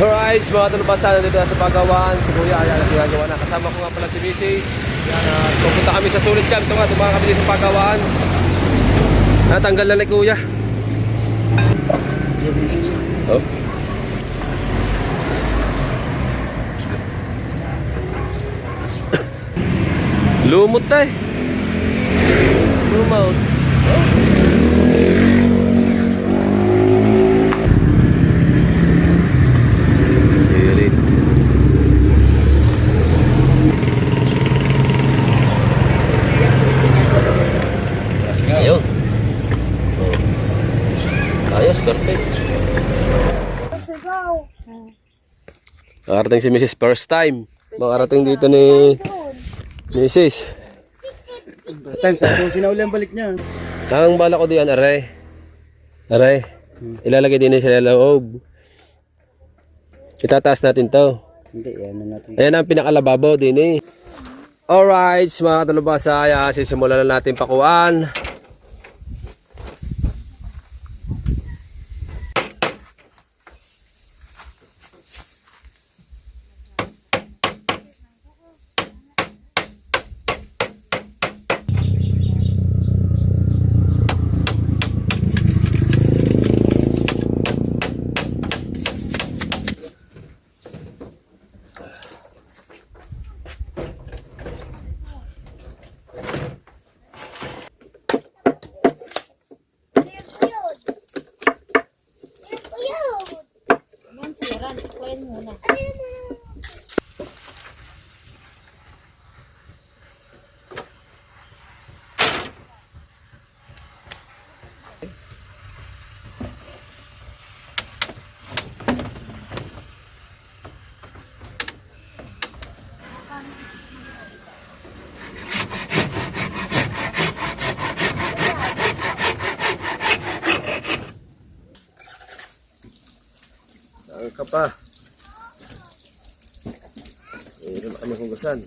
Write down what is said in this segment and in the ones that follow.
Alright, mga tulubasan, nandito na sa Pagawaan. Si Kuya, ayan, ginagawa na. Kasama ko nga pala si Mrs. Yan, pupunta kami sa sulit camp. Ito nga, tumaka kami dito sa Pagawaan. Natanggal na ni Kuya. Oh. Lumot tayo. Lumot. Sirit. Ayun. Ayos, perfect. Nakarating si Mrs. first time. Makarating dito ni Mrs. First time, sa kung sinauli ang balik niya. Ang bala ko diyan, aray. Aray. Ilalagay din sa loob. Itataas natin to. Hindi, ano natin. Ayan ang pinakalababo din eh. Alright, mga talubasa, sisimulan na natin pakuan. Ka pa. Mayroon kami hugasan.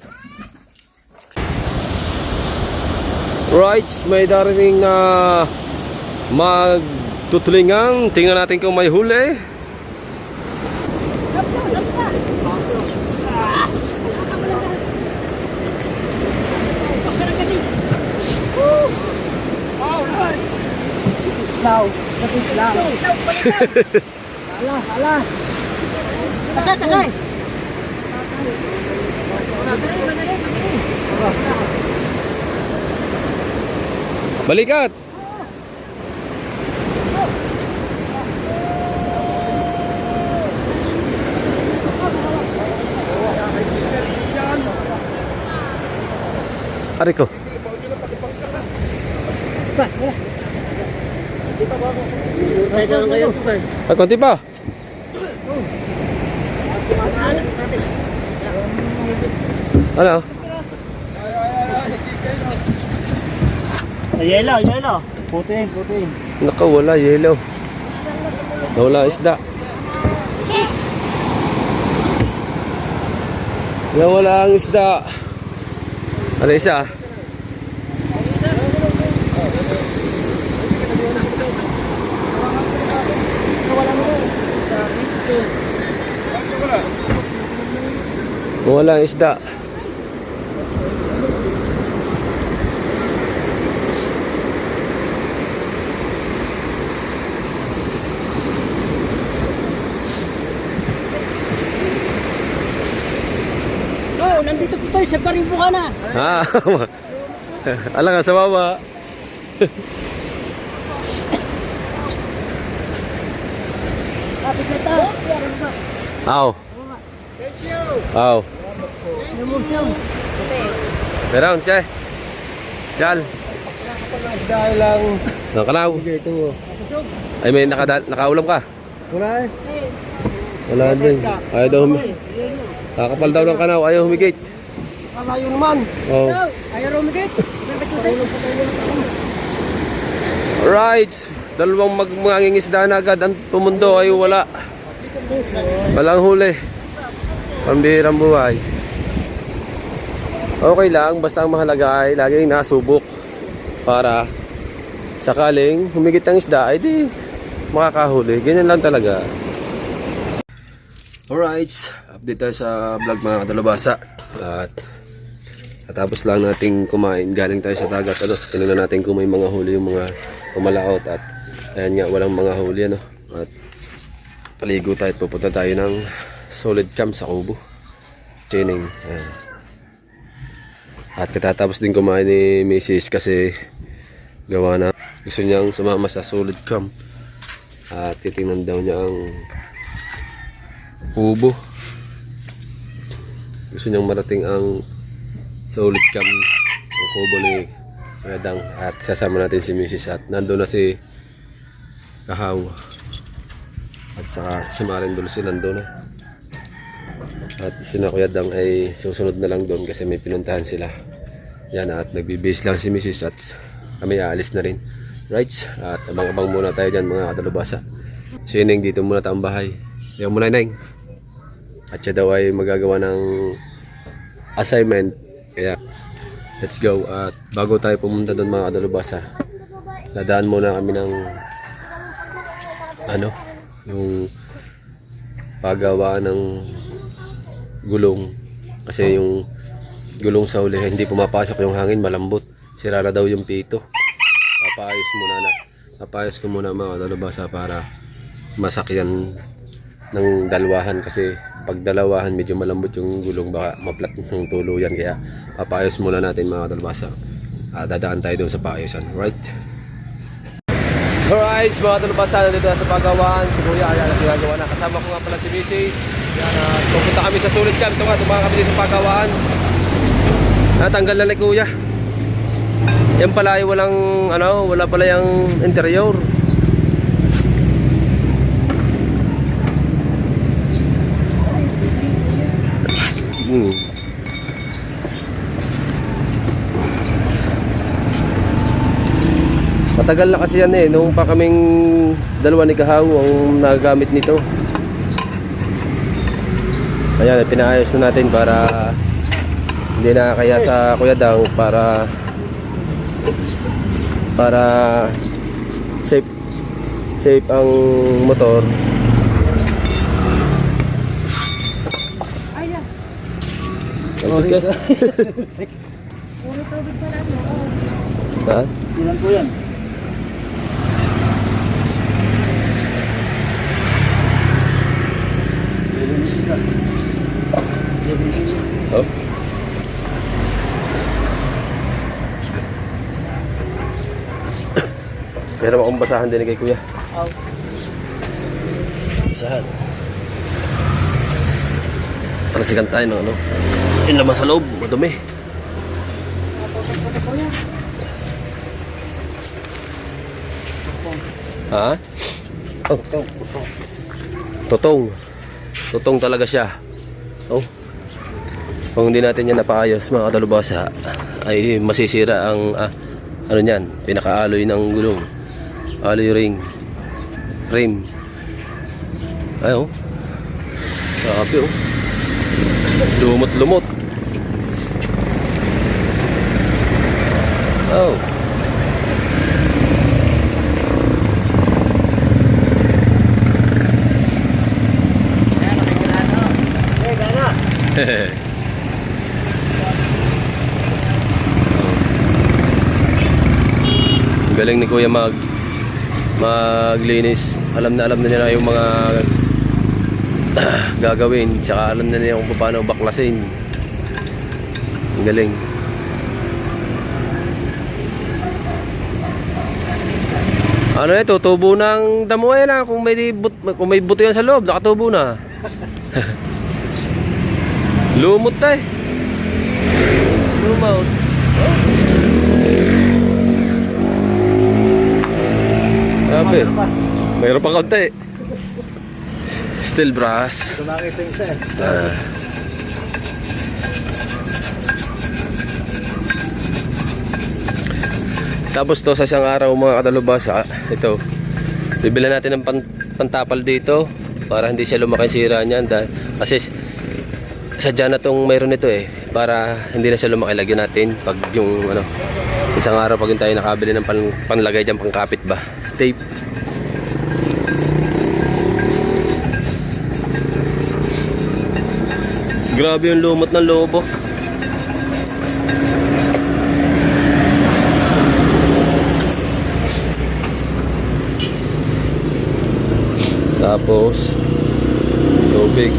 Right, may darating na magtutulingang. Tingnan natin kung may huli. Hala. Tasay. Balikat. Ari ko. Ay, konti pa. Ano? Yelo. Puting. Nakawala, yellow. Nawala isda. Nawala ang isda. Ano isa? Nawala ang isda. Nandito po tayo sa Paribukana. Ah, ala nga sa baba. Kapit na tayo. Aw. Aw. Pero ang chay. Chal. Dahil lang. Nakalaw. Ito. Ay may nakaulam ka. Wala eh. Wala din. Ayaw daw kakapal daw ng kanaw. Ayaw humigit. Kalayo naman. Oh. Ayaw rumigit. Alright. Dalawang mangingisda na agad. Ang tumundo ay wala. Walang huli. Pambihirang buhay. Okay lang. Basta ang mahalaga ay laging nasubok. Para sakaling humigit ang isda ay di makakahuli. Ganyan lang talaga. Alright, update tayo sa vlog mga kadalubasa. At katapos lang nating kumain, galing tayo sa dagat. Tinignan natin kung may mga huli yung mga pumalaot. At ayan nga, walang mga huli ano. At paligo tayo at pupunta tayo ng solid camp sa Kubo. Training. Ayan. At katatapos din kumain ni Mrs. kasi gawa na gusto niyang sumama sa solid camp. At titingnan daw niya ang Kubo. Gusto niyang marating ang solid camp ang Kubo ni Kuya. At sasama natin si Mrs. At nandun na si Kahaw. At saka si Marindol si nandun na. At si Kuya Dang ay susunod na lang doon kasi may pinuntahan sila. Yan, at nagbibihis lang si Mrs. at kami aalis na rin. Right? At abang-abang muna tayo dyan mga kadalubasa. Si Neng dito muna taong bahay. Yung muna Neng. At siya daw ay magagawa ng assignment. Kaya let's go. At bago tayo pumunta doon mga kadalubasa, nadaan muna kami ng yung paggawaan ng gulong. Kasi yung gulong sa huli hindi pumapasok yung hangin, malambot. Sira na daw yung pito. Papayos ko muna mga kadalubasa para masakyan ng dalawahan, kasi pag dalawahan medyo malambot yung gulong, baka maplat ng tuluyan. Kaya papayos muna natin mga kadalubasa. Dadaan tayo doon sa paayusan. Right? Alright, mga kadalubasa, nandito na sa pagawaan si Kuya. Ayan, ginagawa na. Kasama ko nga pala si Mrs. Ayan, pupunta kami sa solid camp. Ito nga, tumaka kami dito sa pagawaan. Natanggal na ni Kuya. Yan pala ay wala pala yung interior. Matagal na kasi yan nung pa kaming dalawa ni Kahaw ang nagagamit nito. Ayan, pinaayos na natin para hindi na kaya sa Kuya Dang, para safe ang motor. Sige. Puro tubig pala ito. Ha? Silan po yan. Oh. Pero akong basahan din kay Kuya. Basahan. Talasikan tayo ng yung laman sa loob, madumi. Ha? Oh. Tutong talaga siya. Oh. Kung hindi natin yan napaayos mga kadalubasa, ay masisira ang niyan, pinaka-alloy ng gulong. Alloy rim. Ay oh. Sabi oh. Lumot. Oh. Galing ni Kuya maglinis. Alam na niya yung mga gagawin, tsaka alam na niya kung paano baklasin. Ang galing. Ano ito, tubo ng damo na. Kung may buto yan sa loob, nakatubo na. Lumot tayo. Lumot. Sabi, mayroon pa kaunti. Steel brass. Tumakit yung isa. Tapos to sa isang araw mga kadalubasa, ito, bibilan natin ng pantapal dito para hindi siya lumaki sira niyan. Kasi sadya na tong mayroon nito para hindi na siya lumaki. Lagyan natin pag yung isang araw pag tayo nakabili ng panlagay dyan, pangkapit ba, tape. Grabe yung lumot ng lobo. Tapos tubig.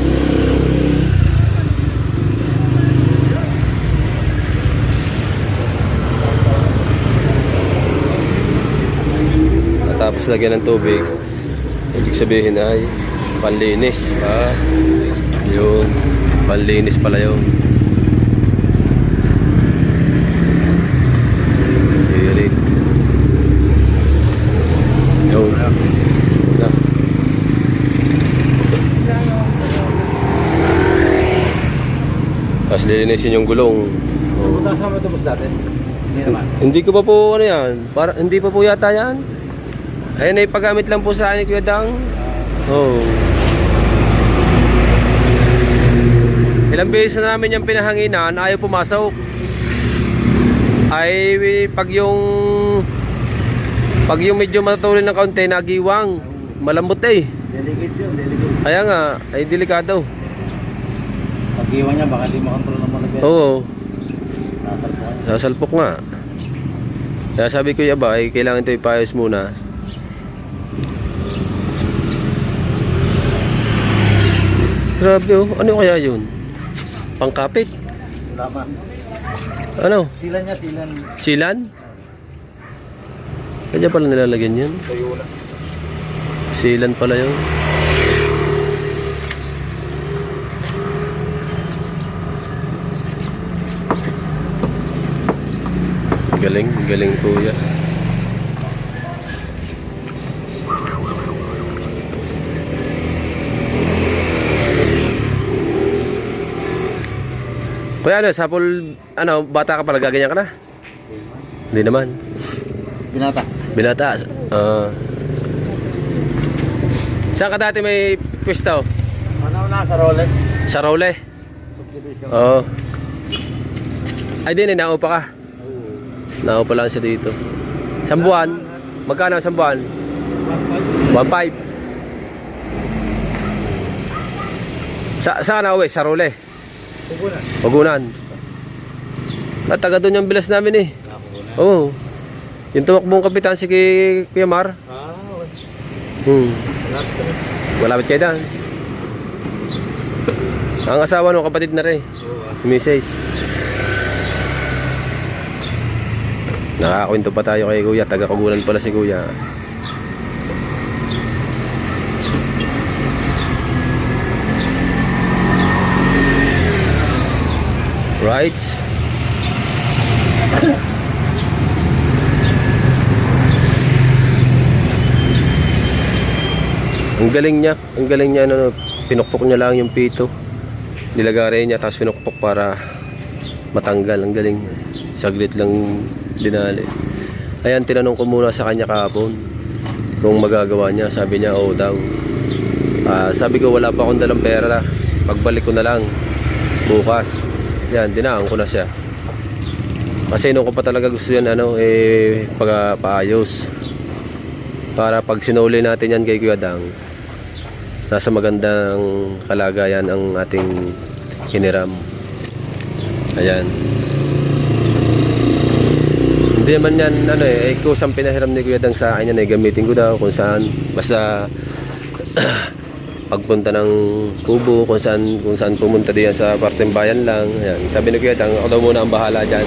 Tapos lagyan ng tubig. Ibig sabihin ay panlinis. Yun, panlinis pala yun. Sirit. Yun. Na. Tapos lilinisin yung gulong. Pumunta sa mga tubos dati. Hindi naman. Hindi ko pa po ano yan. Hindi pa po yata yan. Ayun ay paggamit lang po sa akin ni Kuya Dang. Oh. Ilang beses na namin yung pinahanginan, ayaw pumasok. Ay pag yung medyo matulin ng kaunti, nagiwang. Malambot eh. Delicate yun, delicate. Kaya nga, ay delikado. Pag iwan niya, baka di makontrol ng mga Oo. sasalpuan. Sasalpok nga. Kaya sabi ko, yaba, ay kailangan ito ipayos muna. Grabe oh, ano kaya yun? Pangkapit? Laman. Ano? Silan niya, silan. Silan? Kaya pala nilalagyan yun? Tayo na. Silan pala yun. Galing, galing kuya. Kuya ano, sapol, ano, bata ka pala, gaganyan ka na? Hindi naman. Binata. Binata. Saan ka dati may pwesto? Ano na, sa Rolex? Sa Role? Subdivision. Oo. Ay din, naupa ka. Naupa lang siya dito. Isang buwan? Magkano isang buwan? 1.5. Saan na uwi? Sa Role? Pugunan. Pagunan. At taga doon yung bilas namin eh. Pugunan. Oo. Yung tumakbong kapitan si Kuya Mar. Okay. Malapit kayo dyan. Ang asawa ng kapatid na rin. Mrs. Nakakwento pa tayo kay Kuya. Taga Kagunan pala si Kuya. Right. Ang galing niya ano, pinukpok niya lang yung pito. Nilagay niya tapos pinukpok para matanggal. Ang galing. Saglit lang dinali. Ayan, tinanong ko muna sa kanya kahapon kung magagawa niya. Sabi niya, oo daw. Sabi ko, wala pa akong dalang pera. Pagbalik ko na lang bukas. Yan, dinaan ko na siya. Kasi nung ko pa talaga gusto yan, ano, paayos. Para pag sinuli natin yan kay Kuya Dang, nasa magandang kalagayan ang ating hiniram. Ayan. Hindi naman yan, ano kusang pinahiram ni Kuya Dang sa akin yan, gamitin ko daw kung saan. Basta pagpunta ng kubo, kung saan pumunta diyan sa parteng bayan lang. Ayan. Sabi ni Kuya Dang, ako daw muna ang bahala dyan.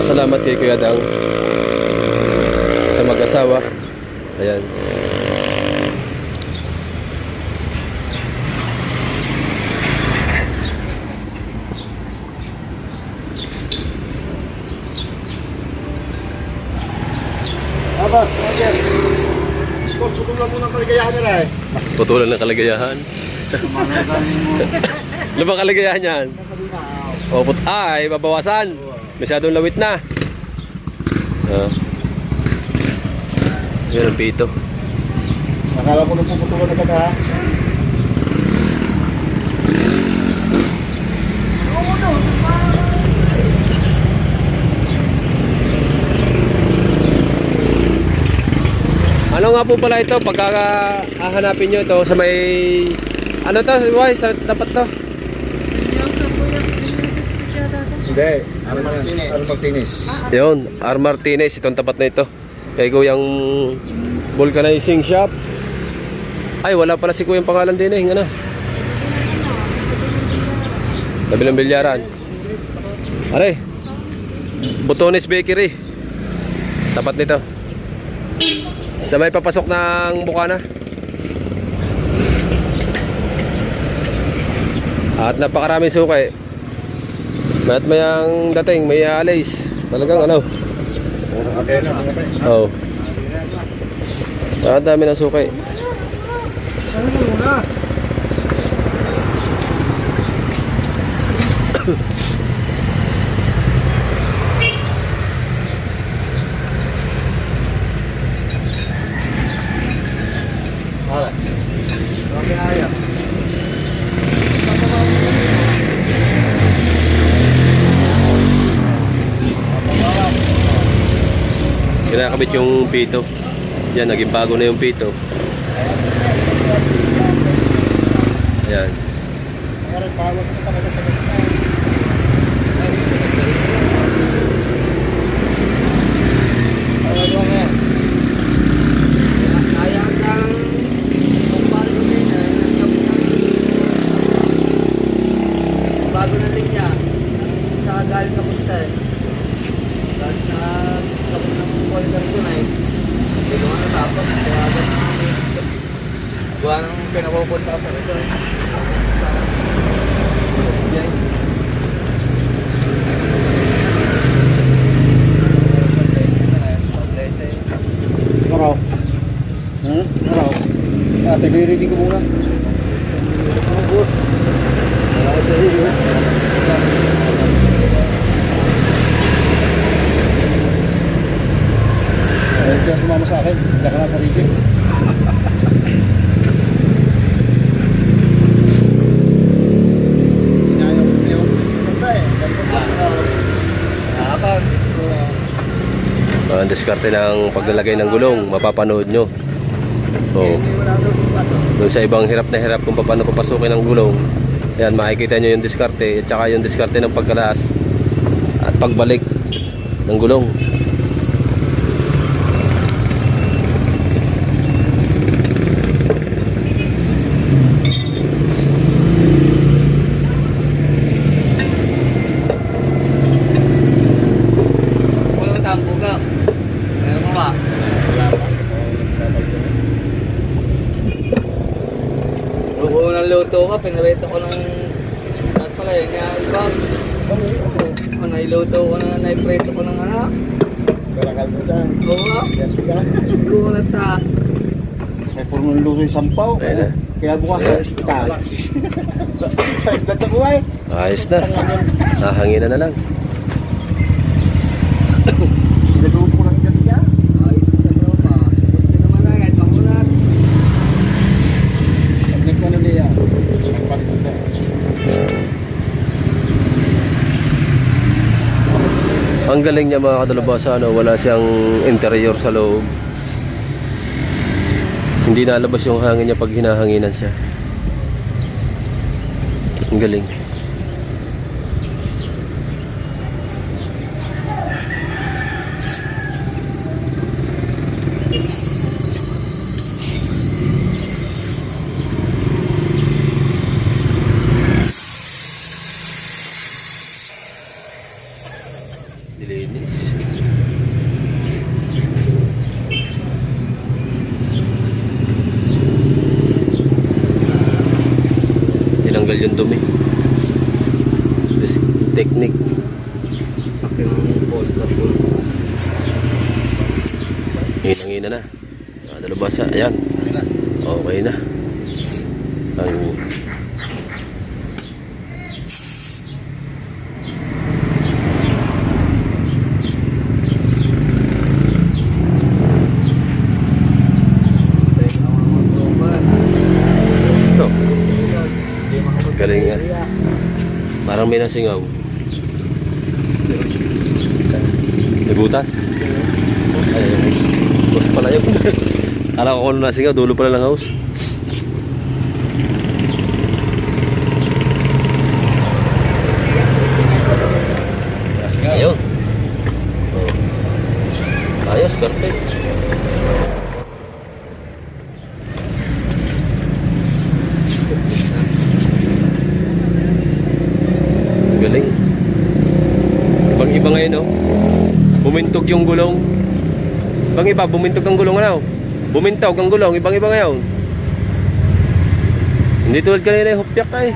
Salamat kay Kuya Dang sa mag-asawa. Ayan. Boss, Roger. Boss, putulan mo ng kaligayahan nila eh. Putulan ng kalagayahan. Ano bang kalagayahan yan? O, ay, babawasan. Masyadong lawit na. Yan ang pito. Akala ko nung puputulan agad ha. Ano nga po pala ito? Pagka hahanapin nyo ito sa may... Ano to? Why? Sa tapat to? Hindi. Ano Martinez. Yun, R. Martinez. Itong tapat na ito. Kay Kuyang vulcanizing shop. Ay, wala pala si Kuyang pangalan din eh. Ano? Tabi ng bilyaran. Are, Butones Bakery. Tapat nito. Sa may papasok ng Bukana. At napakaraming suki. Mayat mayang dating, may alis. Talagang ano. Oo. Ang dami ng suki. Kinakabit yung pito. Yan, naging bago na yung pito. Yan. Bago na linya. Sa galing na punta eh. Galing na tapos ng quality ko na eh. Hindi ko nga natapos. Kaya agad na gawa ng pinapupunta ko sa resort. Diyan. Araw. Araw. Tigay-ready ko muna. Boss. Kaya sumama sa akin, hindi ka na sa rigi. Ang diskarte ng paglalagay ng gulong, mapapanood nyo. So, doon sa ibang hirap na hirap kung paano papasukin ang gulong. Yan, makikita nyo yung diskarte at saka yung diskarte ng pagkalas at pagbalik ng gulong. Walang tampo ka. Meron mo ba? Nung unang luto ka, pinarito ko ng at pala yun nga ibang. Nailuto ko na, naiprito ko ng ano. Kalakal mo dyan. Oo nga. Gulat ha. May purong luto yung sampaw. Ayun na. Kaya bukas sa ospital. Ganda ko ay. Ayos na. Nahanginan na lang. Sigadoon ko lang dyan niya. Ay, ano pa. Gusto naman na, kahit makunat. Pagnig ko na niya. Ang palit ko dyan. Ang galing niya mga kadalubasa, ano, wala siyang interior sa loob. Hindi nalabas yung hangin niya pag hinahanginan siya. Ang galing. Dilinis. Tinanggal yung dumi. This technique. Paki ng bolt na full. Hinangina na. Dalubasa. Ayan. Okay na. Ang ito. Galing nga. Parang may nasingaw. May butas. Ay, bus pala yun. Akala ko kung nasingaw, dulo pala ng house. Ayun. Oh. Ayos, perfect. Ang galing. Ibang-iba ngayon, oh. Bumintog yung gulong. Ibang-iba, bumintog ang gulong, ano? Bumintog ang gulong, ibang-iba ngayon. Hindi tulad kanina, hupyak ka eh.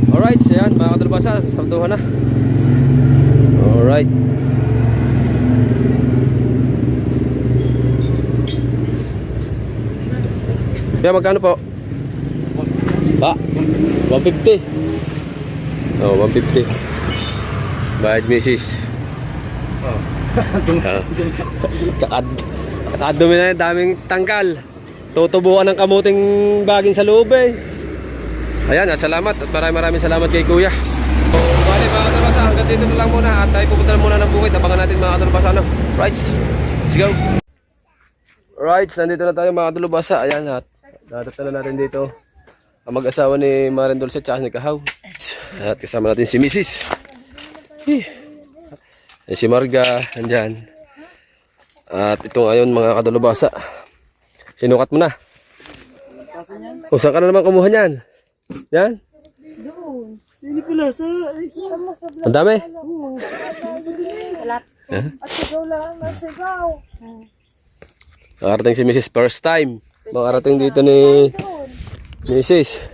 Alright, so yan mga kadalbasa, sasalduhan na. Alright. Kaya magkano po? Ba? 150. Oh, 150. Bayad misis. Kakadumi na yung daming tangkal. Tutubuan ng kamuting baging sa loob eh. Ayan, at salamat at maraming salamat kay Kuya. So, bali mga kadalbasa, hanggang dito na lang muna at tayo pupunta na muna ng bukid. Abangan natin mga kadalbasa, no? Right, let's go. Right, nandito na tayo mga kadalbasa. Ayan, at natatala natin dito ang mag-asawa ni Maren Dulce at ni Kahaw. At kasama natin si Mrs. Ayan, si Marga, andyan. At itong ayon mga kadalbasa. Sinukat mo na. O, saan ka na naman kumuha niyan? Yan? Doon. Hindi pala sa... Ang dami? Wala. At sigaw lang. Sigaw. Nakarating si Mrs. first time. Makarating dito ni Mrs.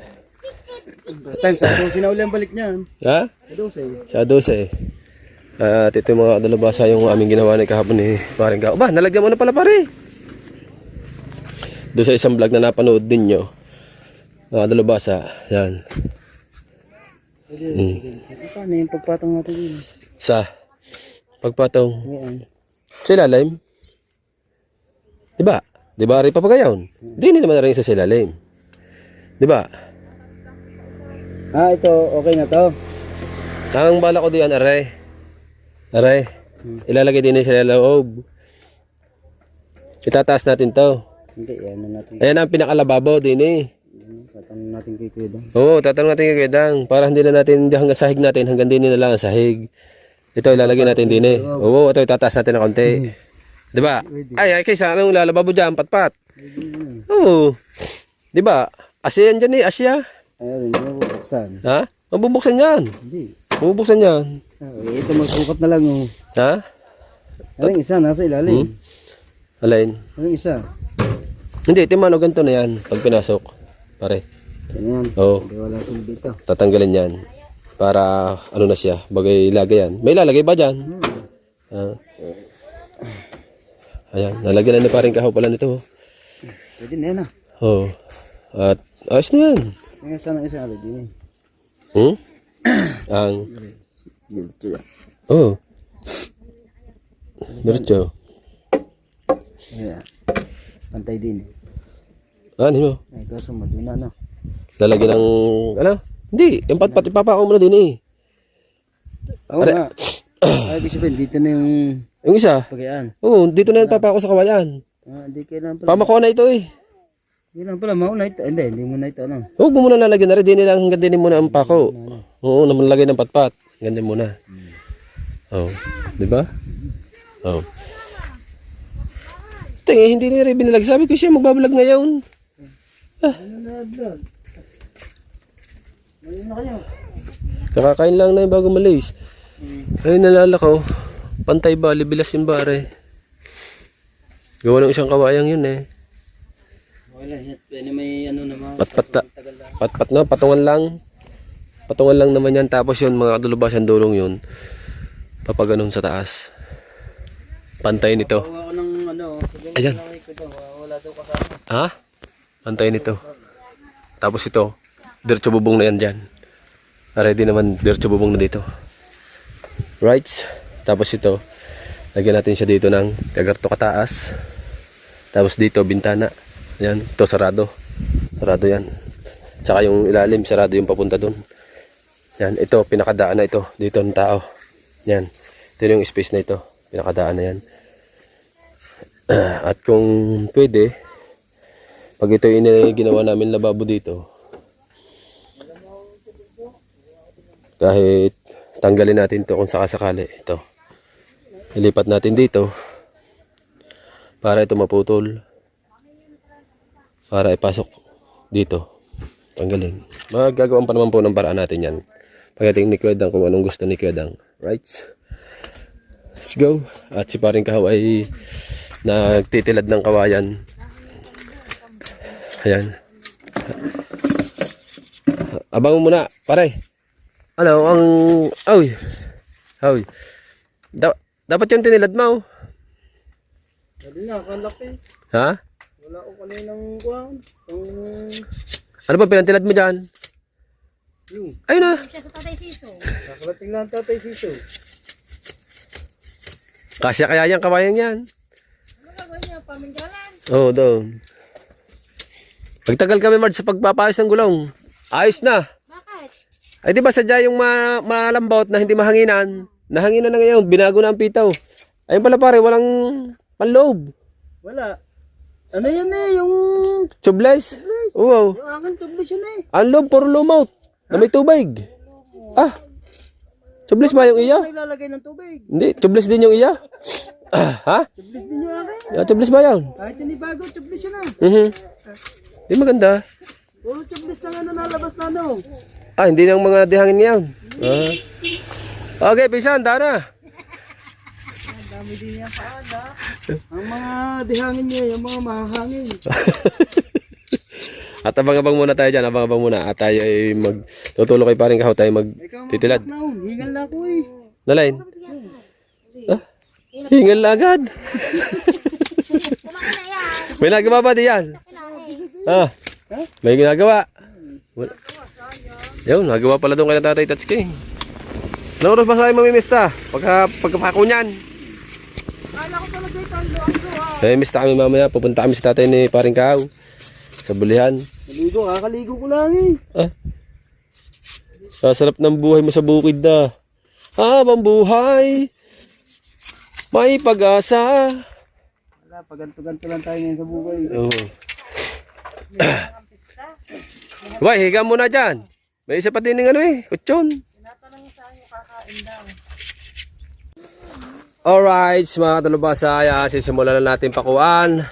First time, sa 12 na uli ang balik niyan. Ha? Sa 12. Sa 12. At ito yung mga dalabasa yung aming ginawa ni kahapon ni Paring Gao. Ba, nalagyan mo na pala pare. Doon sa isang vlog na napanood din nyo. Mga dalabasa. Yan. Sige. Paano yung pagpatong natin yun? Sa pagpatong. Ngayon. Sa ilalim. Diba? Diba rin papagayon? Di naman na rin sa ilalim. Diba? Ah, ito. Okay na to. Ang bala ko diyan, aray. Aray. Ilalagay din sa loob. Itataas natin to. Hindi, yan na natin. Ayan ang pinakalababo din eh. Tatanong natin kay Kuya Dang. Oo, tatanong natin kay Dang. Para hindi na natin hanggang sahig natin, hanggang din na lang ang sahig. Ito ilalagay natin din eh. Oo, ito itataas natin ng konti. Diba? Ay, kaysa anong lalababo dyan, patpat. Oo. Diba? Asya yan dyan eh, Asya. Ayun, hindi mo bubuksan. Ha? Mabubuksan yan. Hindi. Mabubuksan yan. Ito magsukat na lang oh. Ha? Aling isa, nasa ilalim. Alain? Aling isa. Hindi, timano ganito na yan pag pinasok. Pare. Yan yan. Oo. Hindi wala silbi ito. Tatanggalin yan. Para ano na siya, bagay ilagay yan. May lalagay ba dyan? Ayan, nalagyan na ni Paring Kahaw pala nito. Pwede na yan ah. Oo. At ayos na yan. Ngayon sana isa alay din eh. Ang Dito yan. oh. Diretso. Ayan. Pantay din. Ano mo? Ay, kaso maduna no. Lalagyan ng ano? Hindi, yung patpat ipapako mo na din eh. Oo nga. Ay, ibig sabihin, dito na Yung isa? pagayaan. Oo, dito na yung papako sa kawayan. Hindi kailangan pala. Pamakuha na ito eh. Kailangan pala, mauna ito. Hindi mo na ito ano. Huwag mo muna lalagyan na rin. Di nilang hanggang din muna ang pako. Oo, naman lagay ng patpat. Ganyan muna. Oo. Di ba? Oo. Tingin, hindi ni rin binilag. Sabi ko siya magbablog ngayon. Nakakain lang na yung bago malis. Ayun, nalala ko. Pantay ba? Libilas yung bare. Gawa ng isang kawayang yun eh. Wala, yan may ano naman. Patpat na, patungan lang. Patungan lang naman yan. Tapos yun, mga kadulubasan dulong yun. Papaganon sa taas. Pantay nito. Gawa ko ng ano. Ayan. Wala daw kasama. Ha? Pantay nito. Tapos ito, diretso bubong na yan dyan. Ready naman, diretso bubong na dito. Right? Tapos ito, Lagyan natin siya dito ng kagarto kataas. Tapos dito, bintana. Ayan, ito sarado. Sarado yan. Tsaka yung ilalim, sarado yung papunta dun. Yan, ito, pinakadaan na ito. Dito ng tao. Yan. Ito yung space na ito. Pinakadaan na yan. At kung pwede, pag ito yung ginawa namin lababo dito, kahit tanggalin natin to kung sakasakali, ito. Ilipat natin dito para ito maputol. Para ipasok dito. Tanggalin. Magagawan pa naman po ng paraan natin yan. Pagdating ni Kuya kung anong gusto ni Kuya. Right? Let's go. At si paring Kahaw ay nagtitilad ng kawayan. Ayan. Abang mo muna, pare. Ano, ang... Ay. Ay. Dapat yung tinilad mo. Sabi nga, kalaki. Ha? Wala ko kaninang kuwan. Ano ba pinantilad mo dyan? Yung, Ayun na. Siya sa Tatay Siso. nakarating lang tatay Siso. Kasya kaya yung kawayan yan. Ano gagawin niya? Paminggalan? Oo, doon. Pagtagal kami, Marge, sa pagpapayos ng gulong. Ayos na. Bakit? Ay, di ba sadya yung malambot na hindi mahanginan? Nahanginan na ngayon, binago na ang pitaw. Ayun pala pare, walang panloob. Wala. Ano yan yung... Tubeless? Oo. Yung akin tublis yun Ang loob, puro lumot. Na may tubig. Ah. Tubeless ba yung iya? Naglalagay ng tubig. Hindi, tubeless din yung iya. Ha? Tublis din yung akin. Tubeless ba yun? Kahit hindi bago, tublis yun Di maganda. Puro tublis na nga nalabas na ano. Hindi nang mga dihangin ngayon. Okay, pisan, tara. Dami din yan paada. Ang mga dihangin niya, yung mga mahahangin. At abang-abang muna tayo dyan, abang-abang muna. At tayo ay magtutulong kay paring Kahaw tayo magtitilad. Na, hingal na ako eh. Nalain? Hingal na agad. Kumain na yan. May nagawa ba diyan? Kinain. May ginagawa. Yun, nagawa pala doon kay Tatay Tatsuki. Anong oras ba sa'yo mamimista? Pagkapako niyan. Kala ko talaga ito ang luwag. Mista kami mamaya. Pupunta kami sa tatay ni paring Kahaw. Sa bulihan. Kaligo, kakaligo ko lang eh. Sarap ng buhay mo sa bukid na. Habang buhay, may pag-asa. Wala, paganto-ganto lang tayo ngayon sa buhay. Oo. Why, higa muna dyan. May isa pa din ng ano eh, kutsyon. Alright, mga talubasa, sisimulan na natin pakuan.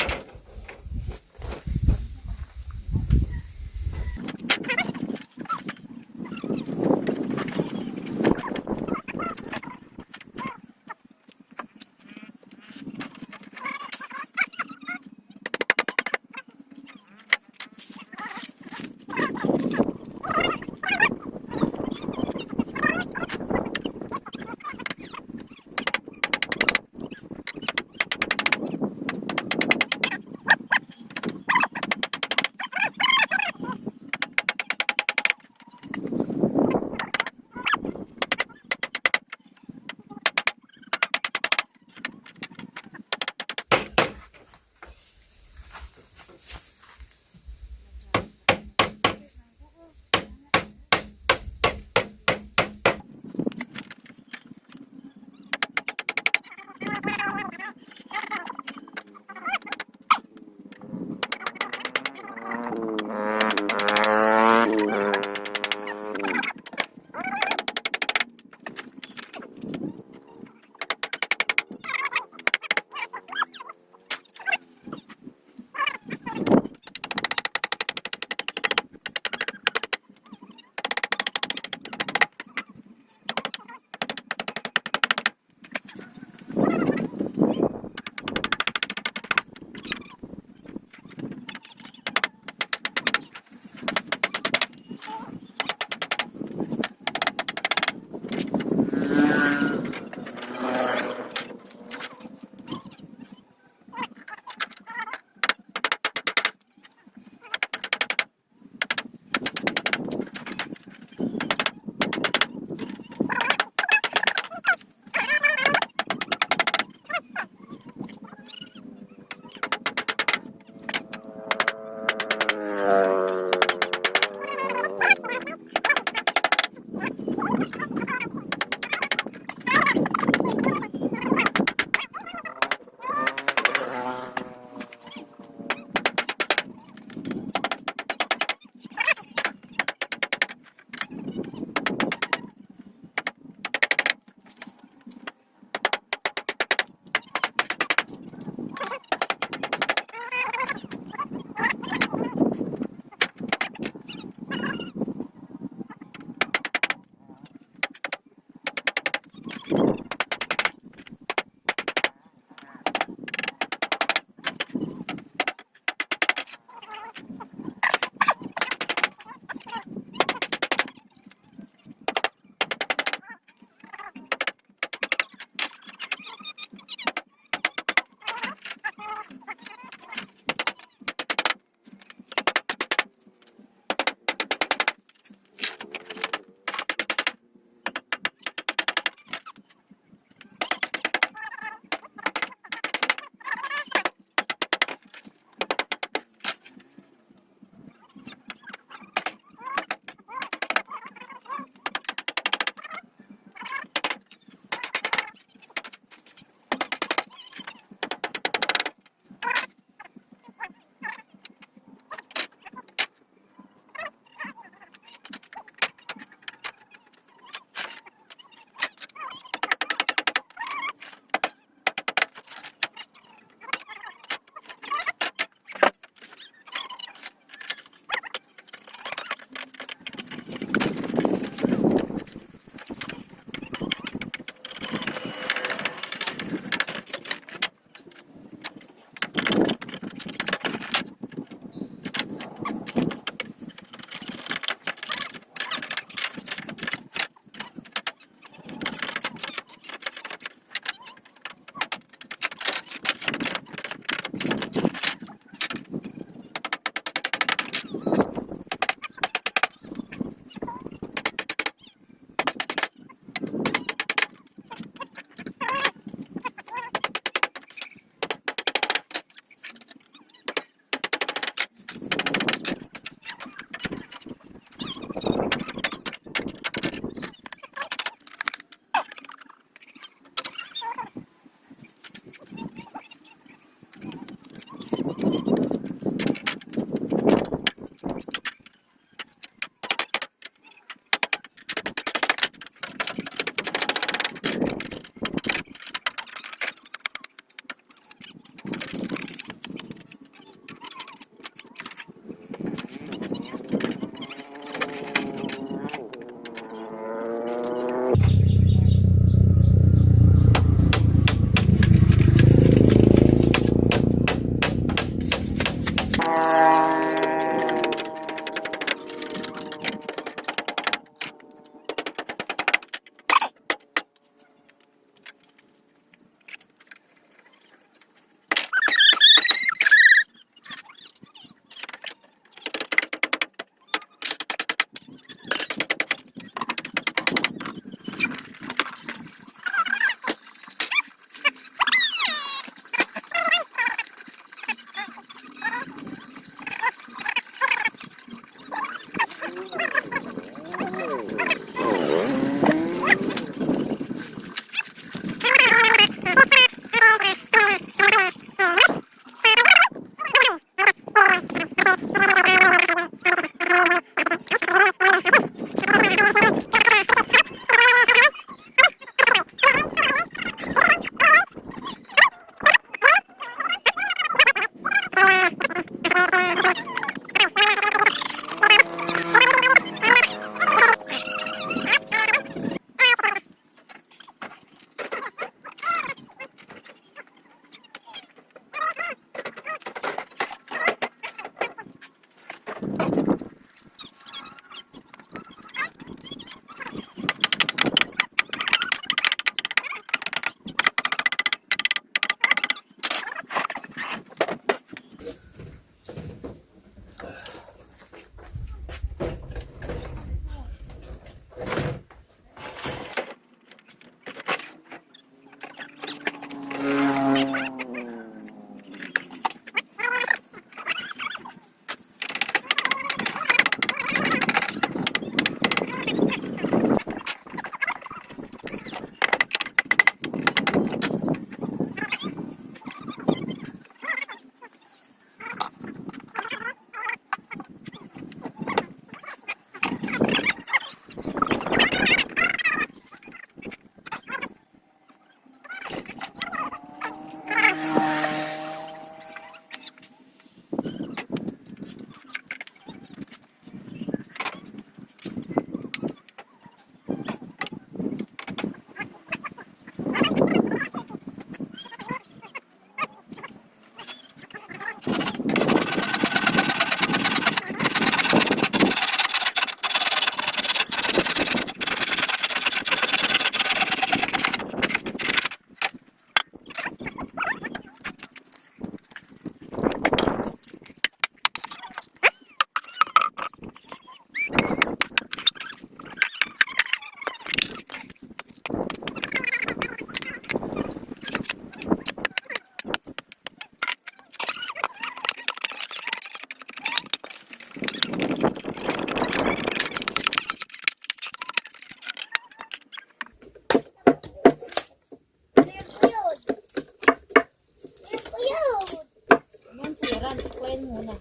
muna.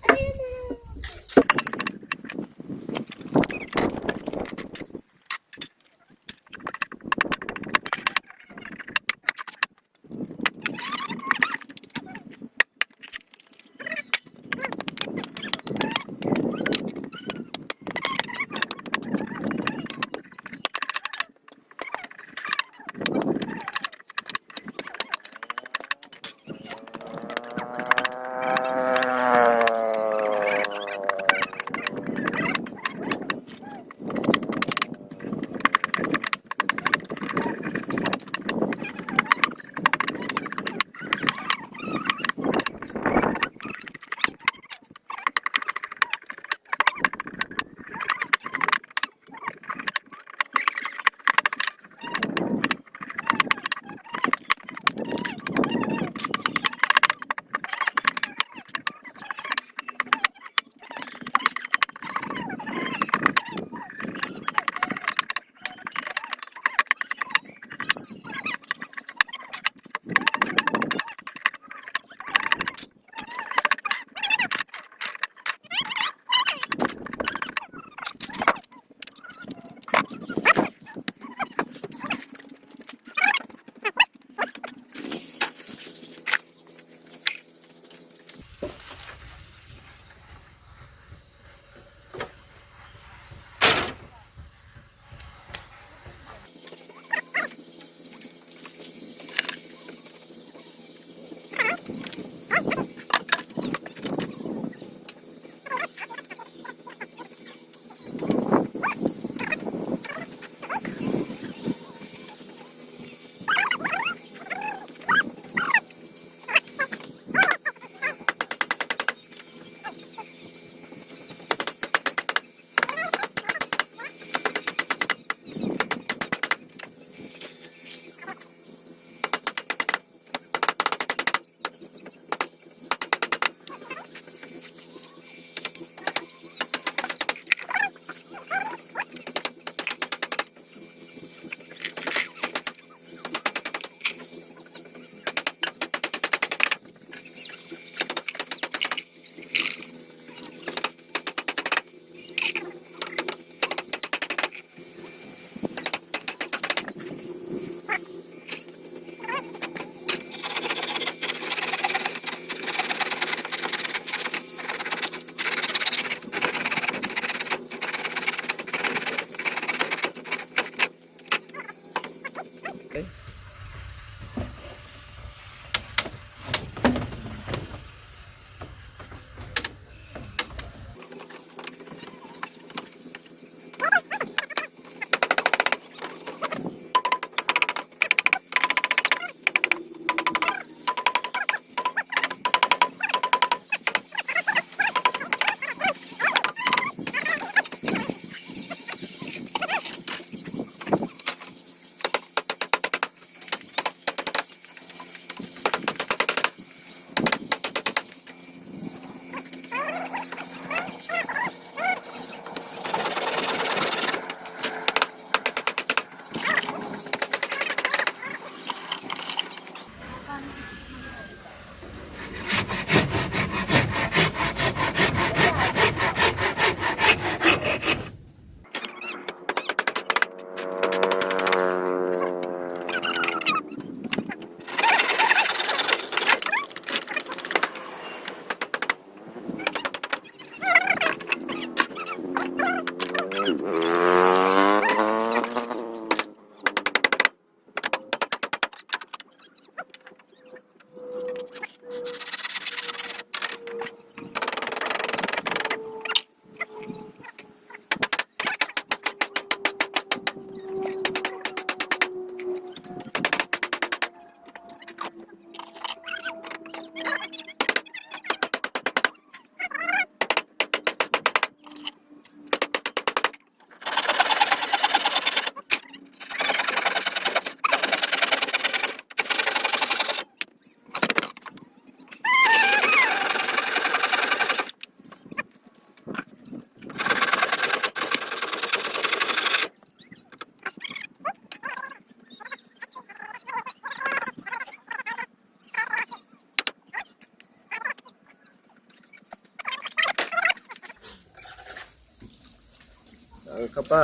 Tangka pa.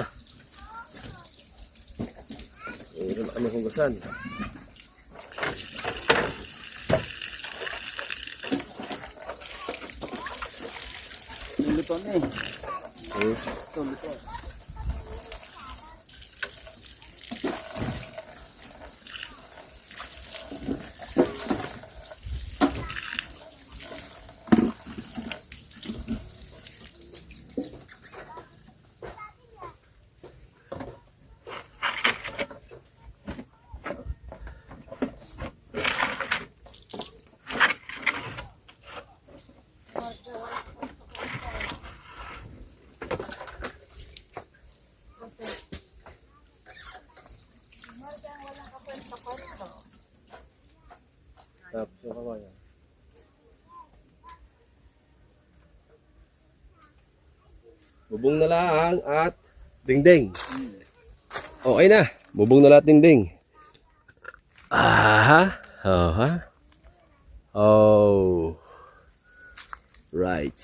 Meron na kami hugasan. Luluto na eh. Hmm. Ito, luto. Tapos yung kawayan. Bubong na lang at dingding. Okay na. Bubong na lang at dingding. Aha. Aha. Oh. Right.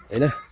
Ayun na.